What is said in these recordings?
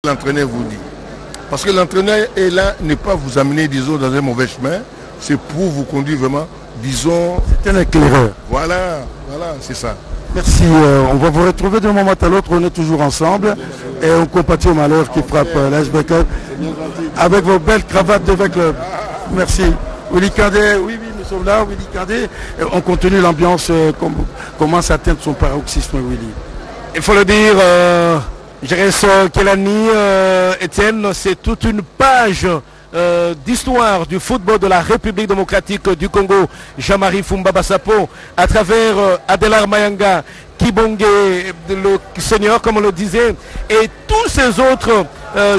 L'entraîneur vous dit. Parce que l'entraîneur est là, ne pas vous amener, disons, dans un mauvais chemin. C'est pour vous conduire vraiment, disons... C'est un éclaireur. Voilà, c'est ça. Merci, on va vous retrouver d'un moment à l'autre, on est toujours ensemble. Et on compatit au malheur qui frappe l'Icebreaker. Avec vos belles cravates de club. Merci. Willy Kandé, oui, nous sommes là, Willy Kandé. On continue l'ambiance, commence à atteindre son paroxysme, Willy. Il faut le dire, Jérès Kelani, Étienne, c'est toute une page d'histoire du football de la République démocratique du Congo. Jean-Marie Fumba Bassapo, à travers Adelar Mayanga, Kibonge, le senior, comme on le disait, et tous ces autres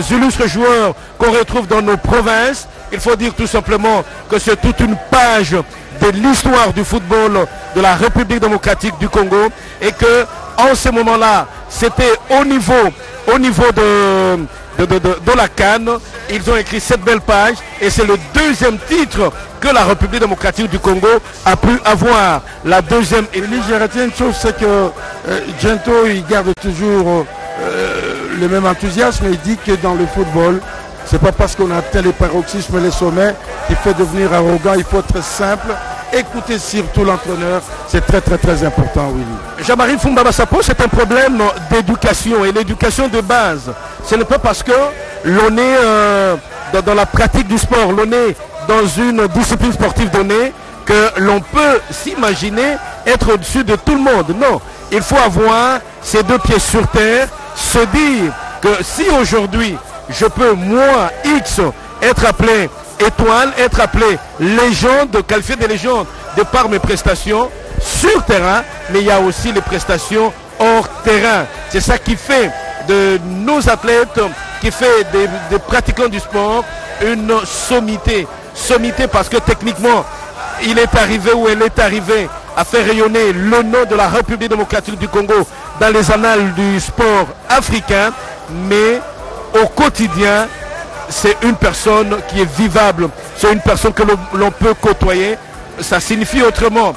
illustres joueurs qu'on retrouve dans nos provinces. Il faut dire tout simplement que c'est toute une page de l'histoire du football de la République démocratique du Congo et que en ce moment-là, c'était au niveau de la CAN. Ils ont écrit cette belle page et c'est le deuxième titre que la République démocratique du Congo a pu avoir. La deuxième. Et je retiens une chose, c'est que Gento, il garde toujours le même enthousiasme. Il dit que dans le football, c'est pas parce qu'on atteint les paroxysmes et les sommets qu'il faut devenir arrogant, il faut être simple. Écoutez surtout l'entraîneur, c'est très important, Willy. Jean-Marie Fumba Bassapo, c'est un problème d'éducation et l'éducation de base. Ce n'est pas parce que l'on est dans la pratique du sport, l'on est dans une discipline sportive donnée que l'on peut s'imaginer être au-dessus de tout le monde. Non, il faut avoir ses deux pieds sur terre, se dire que si aujourd'hui je peux, moi, X, être appelé étoile, être appelé légende, qualifié de légende de par mes prestations sur terrain, mais il y a aussi les prestations hors terrain. C'est ça qui fait de nos athlètes, qui fait des pratiquants du sport une sommité. Sommité parce que techniquement, il est arrivé ou elle est arrivée à faire rayonner le nom de la République démocratique du Congo dans les annales du sport africain, mais au quotidien, c'est une personne qui est vivable, c'est une personne que l'on peut côtoyer. Ça signifie autrement,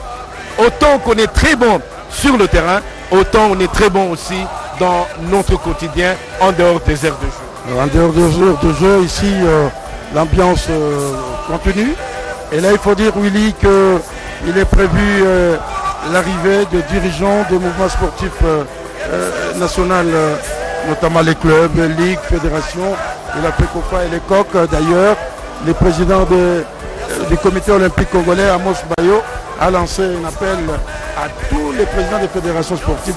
autant qu'on est très bon sur le terrain, autant on est très bon aussi dans notre quotidien en dehors des aires de jeu. En dehors des heures de jeu, ici, l'ambiance continue. Et là, il faut dire, Willy, qu'il est prévu l'arrivée de dirigeants de mouvements sportifs national, notamment les clubs, les ligues, fédérations, et la PECOFA et les COC. D'ailleurs, le président du comité olympique congolais, Amos Bayo, a lancé un appel à tous les présidents des fédérations sportives